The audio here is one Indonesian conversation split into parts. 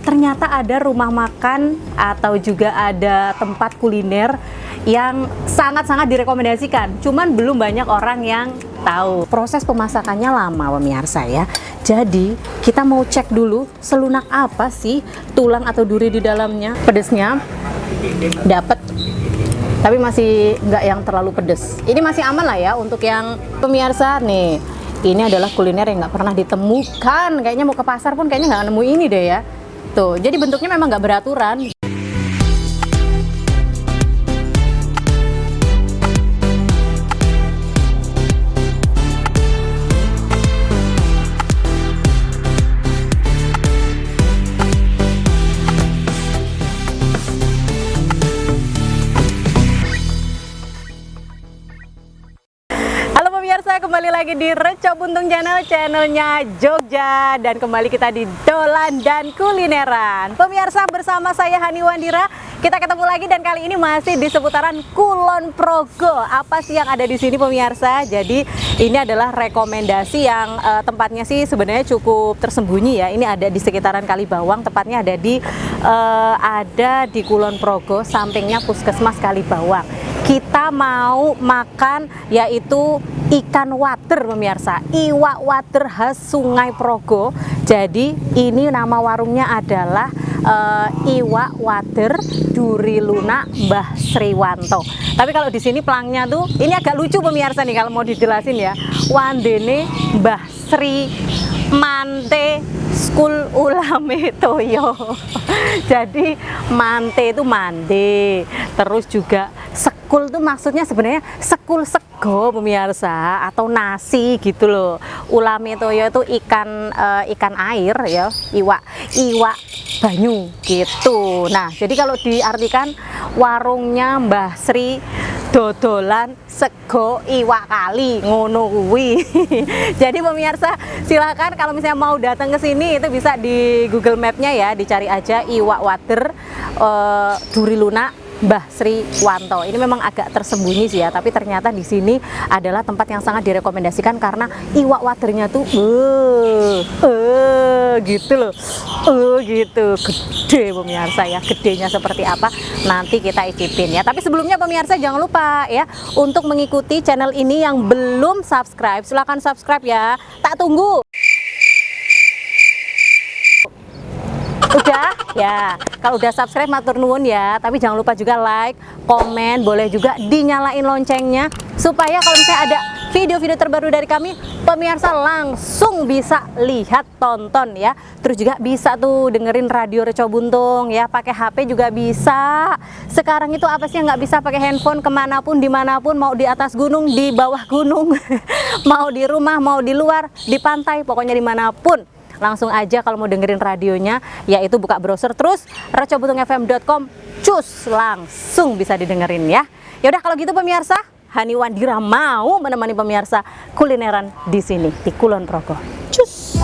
ternyata ada rumah makan atau juga ada tempat kuliner yang sangat-sangat direkomendasikan. Cuman belum banyak orang yang tahu. Proses pemasakannya lama pemirsa ya. Jadi kita mau cek dulu selunak apa sih tulang atau duri di dalamnya. Pedesnya dapat, tapi masih nggak yang terlalu pedes. Ini masih aman lah ya untuk yang pemirsa nih. Ini adalah kuliner yang nggak pernah ditemukan. Kayaknya mau ke pasar pun kayaknya nggak nemu ini deh ya. Tuh, jadi bentuknya memang nggak beraturan. Kembali lagi di Reco Buntung Channel, channelnya Jogja, dan kembali kita di Dolan dan Kulineran. Pemirsa, bersama saya Hani Wandira, kita ketemu lagi dan kali ini masih di seputaran Kulon Progo. Apa sih yang ada di sini pemirsa? Jadi ini adalah rekomendasi yang tempatnya sih sebenarnya cukup tersembunyi ya. Ini ada di sekitaran Kalibawang, tepatnya ada di Kulon Progo, sampingnya Puskesmas Kalibawang. Kita mau makan yaitu ikan water pemirsa, iwak water khas Sungai Progo. Jadi ini nama warungnya adalah iwak water duri lunak Mbah Sriwanto. Tapi kalau di sini pelangnya tuh ini agak lucu pemirsa nih kalau mau dijelasin ya. Wandene Mbah Sri Mante Skul Ulame Toyo. Jadi mante itu mande, terus juga sekul tuh maksudnya sebenarnya sekul sego pemirsa atau nasi gitu loh. Ulame Toyo itu ikan air ya, iwak banyu gitu. Nah, jadi kalau diartikan warungnya Mbah Sri dodolan sego iwak kali ngono kuwi. Jadi pemirsa, silakan kalau misalnya mau datang ke sini itu bisa di Google Map-nya ya, dicari aja iwak water duri lunak Mbah Sriwanto. Ini memang agak tersembunyi sih ya, tapi ternyata di sini adalah tempat yang sangat direkomendasikan karena iwak waternya tuh gitu loh. Gitu gede pemirsa ya. Gedenya seperti apa nanti kita icipin ya. Tapi sebelumnya pemirsa jangan lupa ya untuk mengikuti channel ini yang belum subscribe, silahkan subscribe ya. Tak tunggu. Udah ya, kalau udah subscribe matur nuwun ya, tapi jangan lupa juga like, komen, boleh juga dinyalain loncengnya supaya kalau misalnya ada video-video terbaru dari kami, pemirsa langsung bisa lihat, tonton ya. Terus juga bisa tuh dengerin radio Reco Buntung ya, pakai HP juga bisa. Sekarang itu apa sih yang nggak bisa pakai handphone, kemanapun dimanapun, mau di atas gunung, di bawah gunung, mau di rumah, mau di luar, di pantai, pokoknya dimanapun. Langsung aja kalau mau dengerin radionya, yaitu buka browser terus recobuntungfm.com, cus langsung bisa didengerin ya. Yaudah kalau gitu pemirsa, Hani Wandira mau menemani pemirsa kulineran di sini di Kulon Progo. Cus.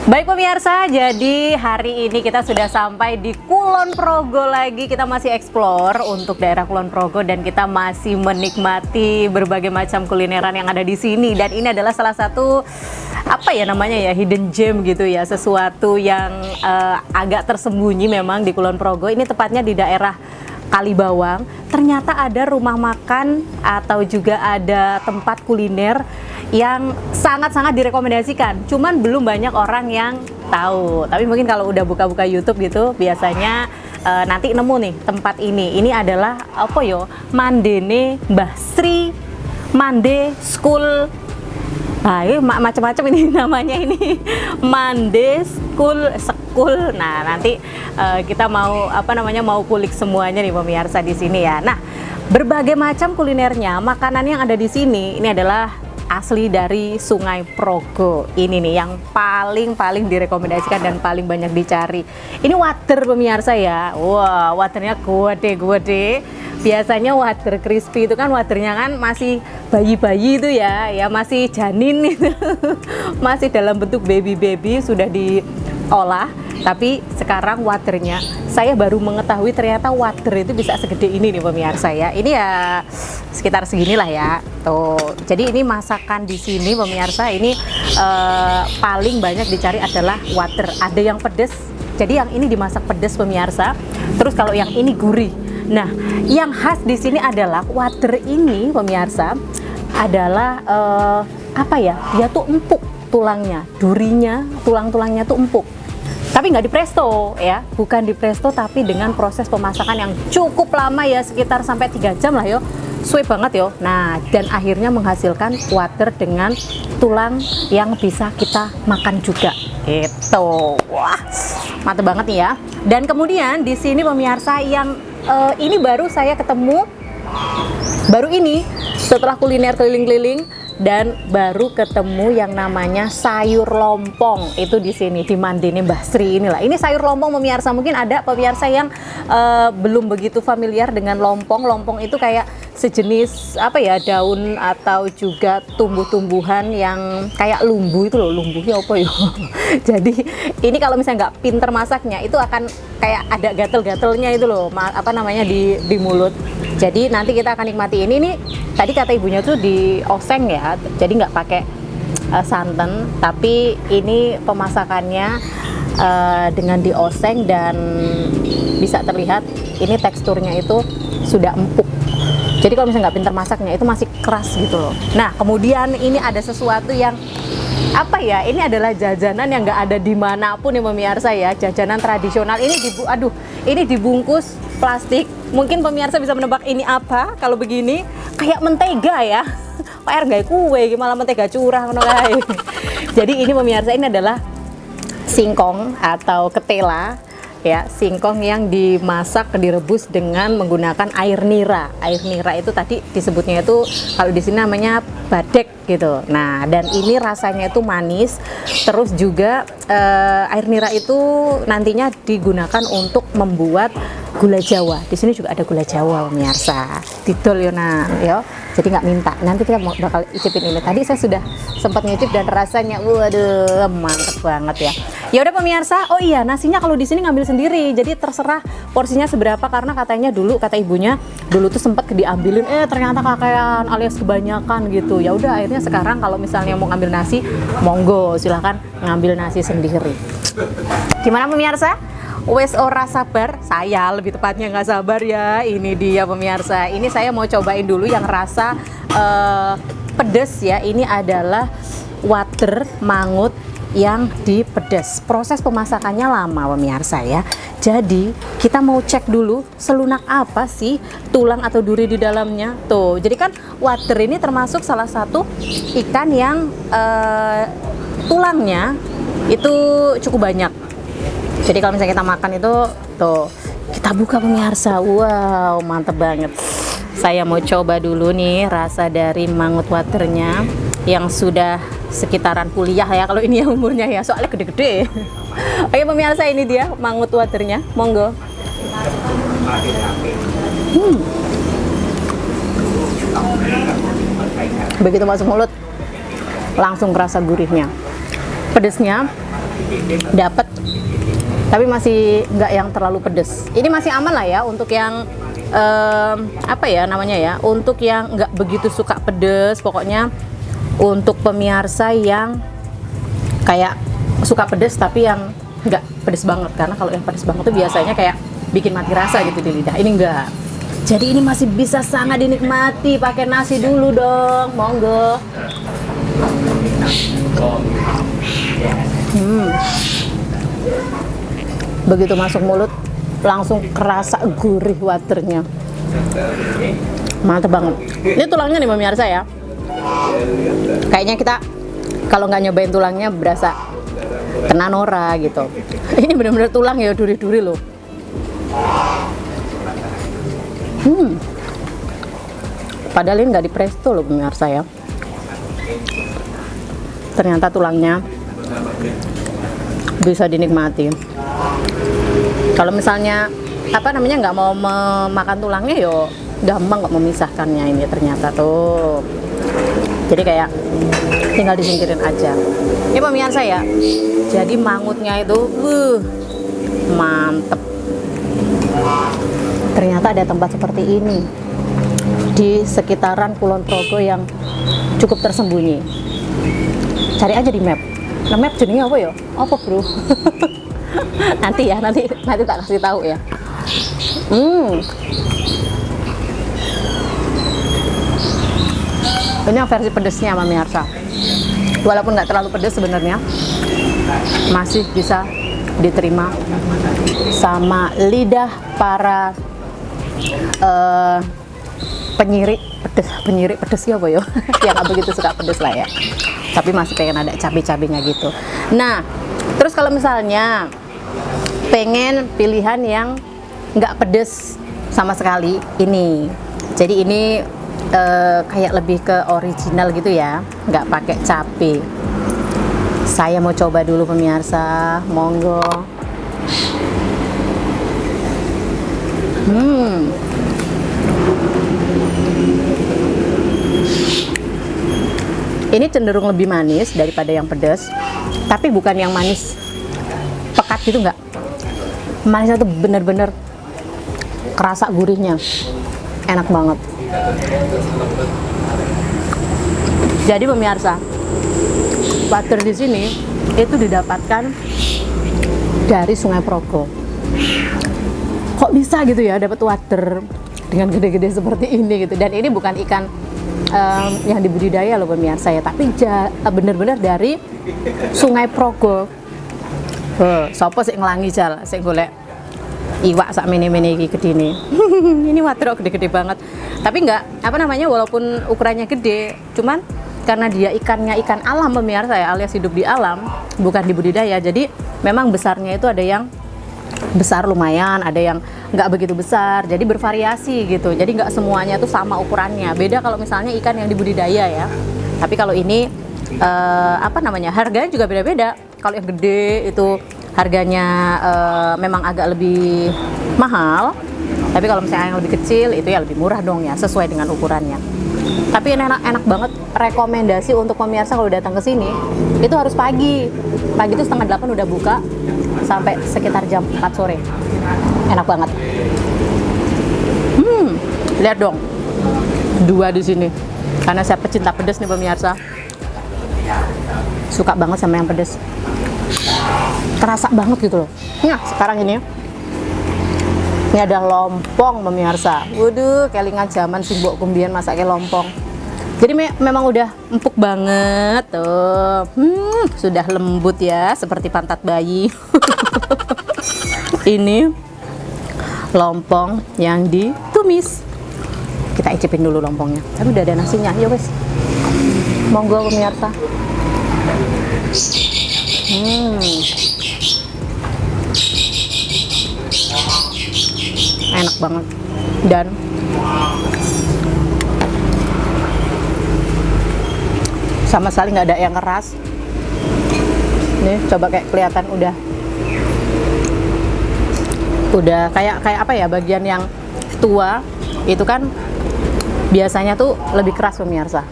Baik pemirsa, jadi hari ini kita sudah sampai di Kulon Progo lagi. Kita masih explore untuk daerah Kulon Progo dan kita masih menikmati berbagai macam kulineran yang ada di sini. Dan ini adalah salah satu apa ya namanya ya, hidden gem gitu ya, sesuatu yang agak tersembunyi memang di Kulon Progo. Ini tepatnya di daerah Kali Bawang, ternyata ada rumah makan atau juga ada tempat kuliner yang sangat-sangat direkomendasikan. Cuman belum banyak orang yang tahu. Tapi mungkin kalau udah buka-buka YouTube gitu, biasanya nanti nemu nih tempat ini. Ini adalah apa yo? Mandene Mbah Sri Mande School. Nah, ini macam-macam ini namanya ini. Mande School. Nah, nanti kita mau mau kulik semuanya nih pemirsa di sini ya. Nah, berbagai macam kulinernya, makanan yang ada di sini ini adalah asli dari Sungai Progo. Ini nih yang paling direkomendasikan dan paling banyak dicari. Ini water pemirsa ya. Wah, waternya gede. Biasanya water crispy itu kan waternya kan masih bayi-bayi itu ya masih janin itu. Masih dalam bentuk baby sudah diolah. Tapi sekarang waternya saya baru mengetahui ternyata water itu bisa segede ini nih pemirsa ya. Ini ya sekitar seginilah ya. Tuh. Jadi ini masakan di sini pemirsa ini paling banyak dicari adalah water. Ada yang pedas. Jadi yang ini dimasak pedas pemirsa. Terus kalau yang ini gurih. Nah, yang khas di sini adalah water ini pemirsa adalah dia tuh empuk tulangnya, durinya, tulang-tulangnya tuh empuk. Tapi nggak di presto ya, bukan di presto tapi dengan proses pemasakan yang cukup lama ya, sekitar sampai 3 jam lah yo. Suwe banget yo. Nah, dan akhirnya menghasilkan water dengan tulang yang bisa kita makan juga. Gitu. Wah, mantep banget nih ya. Dan kemudian di sini pemirsa yang ini baru saya ketemu baru ini setelah kuliner keliling-keliling. Dan baru ketemu yang namanya sayur lompong itu di sini di Mandene Mbah Sri inilah. Ini sayur lompong pemirsa, mungkin ada pemirsa yang belum begitu familiar dengan lompong. Lompong itu kayak sejenis daun atau juga tumbuh-tumbuhan yang kayak lumbu itu loh. Lumbunya apa ya? Jadi ini kalau misalnya nggak pinter masaknya itu akan kayak ada gatel-gatelnya itu loh, di mulut. Jadi nanti kita akan nikmati ini nih. Tadi kata ibunya tuh di oseng ya, jadi nggak pakai santan, tapi ini pemasakannya dengan di oseng dan bisa terlihat ini teksturnya itu sudah empuk. Jadi kalau misalnya nggak pintar masaknya itu masih keras gitu loh. Nah, kemudian ini ada sesuatu yang ini adalah jajanan yang nggak ada dimanapun ya pemirsa ya, jajanan tradisional. Ini dibungkus plastik. Mungkin pemirsa bisa menebak ini apa. Kalau begini kayak mentega ya. PR nggak kue, malah mentega curah ngono kae. Jadi ini pemirsa, ini adalah singkong atau ketela ya, singkong yang dimasak, direbus dengan menggunakan air nira. Air nira itu tadi disebutnya itu kalau di sini namanya badek gitu. Nah, dan ini rasanya itu manis. Terus juga air nira itu nantinya digunakan untuk membuat gula Jawa. Di sini juga ada gula Jawa pemirsa. Didol yo yo. Jadi nggak minta. Nanti kita bakal icipin ini. Tadi saya sudah sempat ngicip dan rasanya waduh mantep banget ya. Ya udah pemirsa. Oh iya, nasinya kalau di sini ngambil sendiri. Jadi terserah porsinya seberapa, karena katanya dulu kata ibunya dulu tuh sempat diambilin ternyata kakean alias kebanyakan gitu. Ya udah akhirnya sekarang kalau misalnya mau ngambil nasi, monggo silahkan ngambil nasi sendiri. Gimana pemirsa? Wes ora sabar, saya lebih tepatnya nggak sabar ya. Ini dia pemirsa. Ini saya mau cobain dulu yang rasa pedes ya. Ini adalah water mangut yang dipedes. Proses pemasakannya lama pemirsa ya. Jadi kita mau cek dulu selunak apa sih tulang atau duri di dalamnya. Tuh, jadi kan water ini termasuk salah satu ikan yang tulangnya itu cukup banyak. Jadi kalau misalnya kita makan itu tuh kita buka pemirsa, wow mantep banget. Saya mau coba dulu nih rasa dari mangut waternya yang sudah sekitaran kuliah ya kalau ini ya umurnya ya, soalnya gede-gede. Oke pemirsa, ini dia mangut waternya, monggo. Begitu masuk mulut langsung kerasa gurihnya, pedesnya dapat. Tapi masih nggak yang terlalu pedes. Ini masih aman lah ya untuk yang untuk yang nggak begitu suka pedes. Pokoknya untuk pemirsa yang kayak suka pedes tapi yang nggak pedes banget, karena kalau yang pedes banget tuh biasanya kayak bikin mati rasa gitu di lidah. Ini enggak. Jadi ini masih bisa sangat dinikmati pakai nasi dulu dong, monggo. Begitu masuk mulut langsung kerasa gurih waternya, mantep banget. Ini tulangnya nih pemirsa ya, kayaknya kita kalau nggak nyobain tulangnya berasa kena Nora gitu. Ini bener-bener tulang ya, duri-duri loh. Padahal ini nggak di presto loh pemirsa ya. Ternyata tulangnya bisa dinikmati. Kalau misalnya nggak mau memakan tulangnya, yo gampang kok memisahkannya ini ternyata tuh. Jadi kayak tinggal disingkirin aja. Ini pemirsa ya. Jadi mangutnya itu, mantep. Ternyata ada tempat seperti ini di sekitaran Kulon Progo yang cukup tersembunyi. Cari aja di map. Nah, map jenisnya apa ya? Apa bro? nanti tak kasih tahu ya. Ini yang versi pedesnya pemirsa. Walaupun nggak terlalu pedes sebenarnya, masih bisa diterima sama lidah para penyirik pedes ya apa ya? Yang nggak begitu suka pedes lah ya. Tapi masih pengen ada cabai-cabainya gitu. Nah, terus kalau misalnya pengen pilihan yang nggak pedes sama sekali, ini. Jadi ini kayak lebih ke original gitu ya, nggak pakai cabai. Saya mau coba dulu pemirsa, monggo. Ini cenderung lebih manis daripada yang pedas, tapi bukan yang manis pekat gitu, nggak. Manisnya tuh bener-bener kerasa gurihnya, enak banget. Jadi pemirsa, water di sini itu didapatkan dari Sungai Progo. Kok bisa gitu ya dapat water dengan gede-gede seperti ini gitu? Dan ini bukan ikan yang dibudidaya loh pemirsa ya, tapi bener-bener dari Sungai Progo. Sopo sih ngelangi jal, sih golek iwak sak mene-mene iki gedene. Ini water gede-gede banget. Tapi nggak walaupun ukurannya gede, cuman karena dia ikannya ikan alam pemirsa ya, alias hidup di alam, bukan dibudidaya. Jadi memang besarnya itu ada yang besar lumayan, ada yang nggak begitu besar, jadi bervariasi gitu. Jadi nggak semuanya tuh sama ukurannya. Beda kalau misalnya ikan yang dibudidaya ya. Tapi kalau ini harganya juga beda-beda. Kalau yang gede itu harganya memang agak lebih mahal. Tapi kalau misalnya yang lebih kecil itu ya lebih murah dong ya, sesuai dengan ukurannya. Tapi enak banget, rekomendasi untuk pemirsa kalau datang ke sini itu harus pagi. Pagi itu 7:30 udah buka sampai sekitar jam 4 sore. Enak banget. Lihat dong, 2 di sini. Karena saya pecinta pedas nih pemirsa. Suka banget sama yang pedas. Kerasa banget gitu loh. Nah, sekarang ini ada lompong pemirsa. Waduh, kelingan zaman simbok kumbian masaknya lompong. Jadi memang udah empuk banget tuh. Sudah lembut ya, seperti pantat bayi. Ini lompong yang ditumis. Kita icipin dulu lompongnya. Tapi udah ada nasinya. Ya wes. Monggo pemirsa. Enak banget. Dan sama sekali nggak ada yang keras. Nih coba kayak kelihatan udah kayak apa ya, bagian yang tua itu kan biasanya tuh lebih keras pemirsa.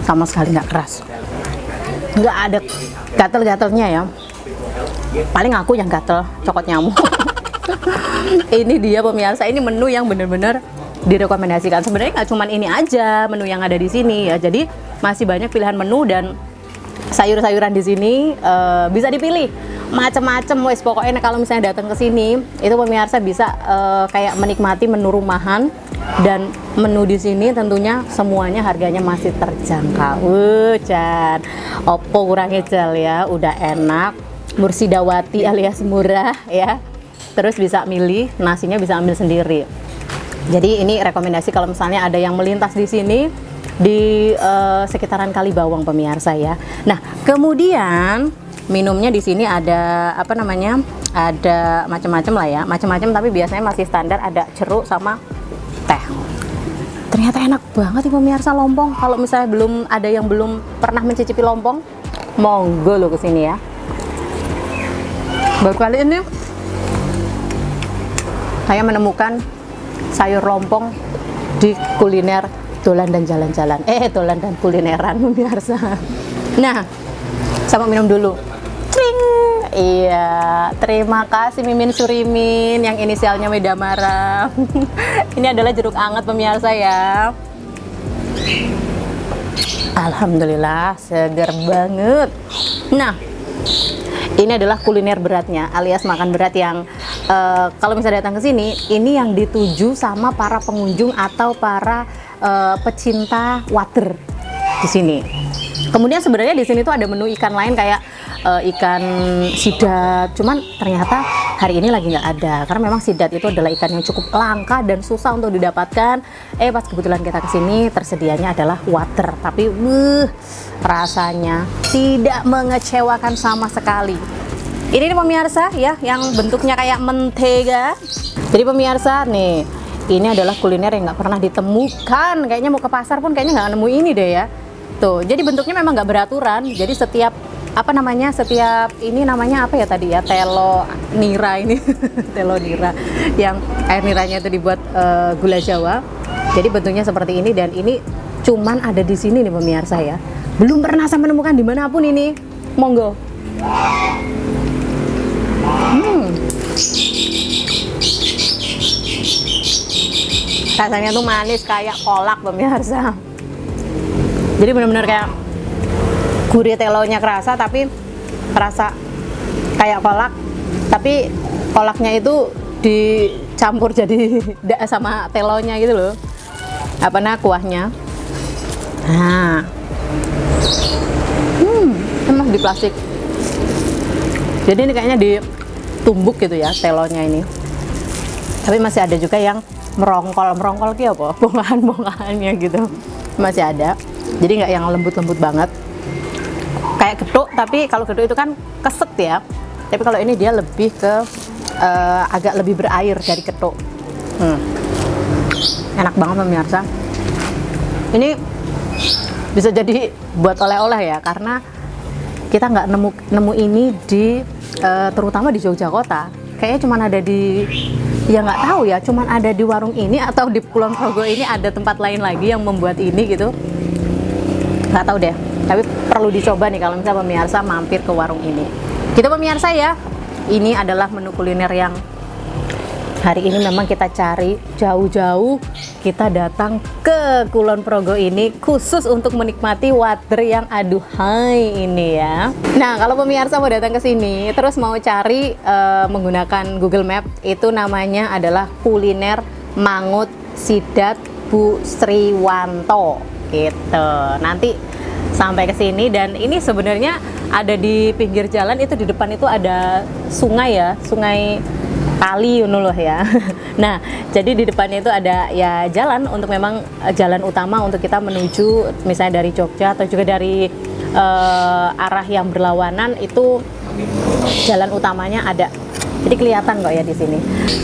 Sama sekali nggak keras, nggak ada gatel-gatelnya ya. Paling aku yang gatel, cokot nyamuk. Ini dia pemirsa, ini menu yang bener-bener direkomendasikan. Sebenarnya nggak cuma ini aja menu yang ada di sini ya, jadi masih banyak pilihan menu dan sayur-sayuran di sini bisa dipilih macem-macem wes pokoknya kalau misalnya datang ke sini itu pemirsa bisa kayak menikmati menu rumahan, dan menu di sini tentunya semuanya harganya masih terjangkau. Jan opo kurang ejal ya, udah enak, mursidawati alias murah ya, terus bisa milih nasinya, bisa ambil sendiri. Jadi ini rekomendasi kalau misalnya ada yang melintas di sini di sekitaran Kalibawang pemirsa ya. Nah, kemudian minumnya di sini ada apa namanya? Ada macam-macam lah ya, macam-macam, tapi biasanya masih standar, ada jeruk sama teh. Ternyata enak banget nih pemirsa lompong. Kalau misalnya belum ada yang belum pernah mencicipi lompong, monggo lo ke sini ya. Baru kali ini saya menemukan sayur lompong di kuliner dolan dan jalan-jalan. Dolan dan kulineran pemirsa. Nah, sama minum dulu. Tring. Iya, terima kasih Mimin Surimin yang inisialnya Medamara. Ini adalah jeruk anget pemirsa ya. Alhamdulillah, seger banget. Nah, ini adalah kuliner beratnya, alias makan berat yang kalau misalnya datang ke sini, ini yang dituju sama para pengunjung atau para pecinta water di sini. Kemudian sebenarnya di sini tuh ada menu ikan lain kayak ikan sidat, cuman ternyata hari ini lagi nggak ada karena memang sidat itu adalah ikan yang cukup langka dan susah untuk didapatkan. Pas kebetulan kita kesini tersedianya adalah water, tapi rasanya tidak mengecewakan sama sekali. Ini nih pemirsa ya, yang bentuknya kayak mentega. Jadi pemirsa nih, ini adalah kuliner yang nggak pernah ditemukan. Kayaknya mau ke pasar pun kayaknya nggak nemu ini deh ya. Tuh, jadi bentuknya memang nggak beraturan. Jadi setiap apa namanya, setiap ini namanya apa ya tadi ya, telo nira ini, telo nira, yang air niranya itu dibuat gula Jawa. Jadi bentuknya seperti ini, dan ini cuman ada di sini nih pemirsa ya. Belum pernah saya menemukan dimanapun ini. Monggo. Rasanya tuh manis kayak kolak pemirsa. Jadi benar-benar kayak gurih, telonya kerasa, tapi kerasa kayak kolak, tapi kolaknya itu dicampur jadi sama telonya gitu loh. Apa nah kuahnya. Nah, emang di plastik. Jadi ini kayaknya ditumbuk gitu ya telonya ini. Tapi masih ada juga yang merongkol gitu apa? Bongkahan-bongkahannya gitu. Masih ada. Jadi nggak yang lembut-lembut banget. Kayak getuk, tapi kalau getuk itu kan keset ya. Tapi kalau ini dia lebih ke agak lebih berair dari getuk. Enak banget pemirsa. Ini bisa jadi buat oleh-oleh ya, karena kita nggak nemu ini di terutama di Jogja kota. Kayaknya cuma ada di, ya nggak tahu ya, cuman ada di warung ini atau di Kulon Progo ini ada tempat lain lagi yang membuat ini gitu. Nggak tahu deh, tapi perlu dicoba nih kalau misalnya pemirsa mampir ke warung ini. Gitu pemirsa ya, ini adalah menu kuliner yang hari ini memang kita cari jauh-jauh, kita datang ke Kulon Progo ini khusus untuk menikmati water yang aduhai ini ya. Nah, kalau pemirsa mau datang ke sini terus mau cari menggunakan Google Map, itu namanya adalah kuliner Mangut Sidat Bu Sriwanto gitu. Nanti sampai ke sini, dan ini sebenarnya ada di pinggir jalan, itu di depan itu ada sungai ya, sungai kali loh ya. Nah, jadi di depannya itu ada ya jalan untuk memang jalan utama untuk kita menuju misalnya dari Jogja atau juga dari arah yang berlawanan, itu jalan utamanya ada. Jadi kelihatan kok ya di sini.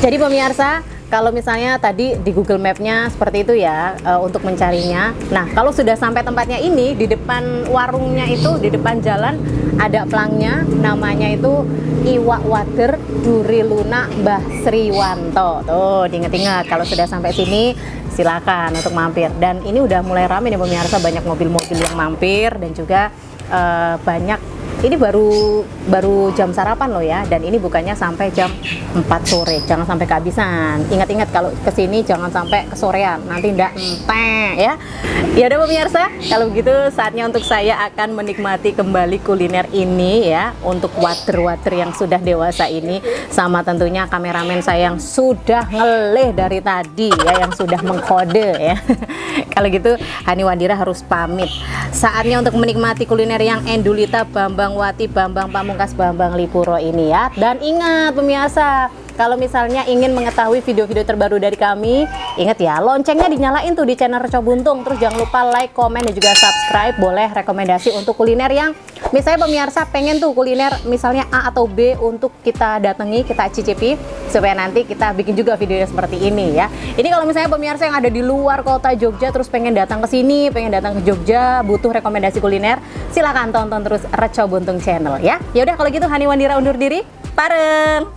Jadi pemirsa, kalau misalnya tadi di Google Map-nya seperti itu ya untuk mencarinya. Nah, kalau sudah sampai tempatnya ini, di depan warungnya itu, di depan jalan ada pelangnya, namanya itu Iwak Wader Duri Luna Mbah Sriwanto. Tuh, diingat-ingat kalau sudah sampai sini silakan untuk mampir. Dan ini udah mulai ramai nih pemirsa, banyak mobil-mobil yang mampir dan juga banyak Ini baru jam sarapan loh ya, dan ini bukannya sampai jam 4 sore. Jangan sampai kehabisan. Ingat-ingat kalau kesini jangan sampai kesorean, nanti ndak entek ya. Ya udah pemirsa, kalau begitu saatnya untuk saya akan menikmati kembali kuliner ini ya, untuk water yang sudah dewasa ini, sama tentunya kameramen saya yang sudah ngeleh dari tadi ya, yang sudah mengkode ya. Kalau gitu Hani Wandira harus pamit. Saatnya untuk menikmati kuliner yang Endulita Bambang Wati Bambang Pamungkas Bambang Lipuro ini ya. Dan ingat pemirsa, kalau misalnya ingin mengetahui video-video terbaru dari kami, ingat ya, loncengnya dinyalain tuh di channel Reco Buntung. Terus jangan lupa like, komen, dan juga subscribe. Boleh rekomendasi untuk kuliner yang misalnya pemirsa pengen tuh kuliner misalnya A atau B untuk kita datangi, kita cicipi, supaya nanti kita bikin juga video seperti ini ya. Ini kalau misalnya pemirsa yang ada di luar kota Jogja terus pengen datang ke sini, pengen datang ke Jogja, butuh rekomendasi kuliner, silahkan tonton terus Reco Buntung channel ya. Ya udah kalau gitu Hani Wandira undur diri, bareng.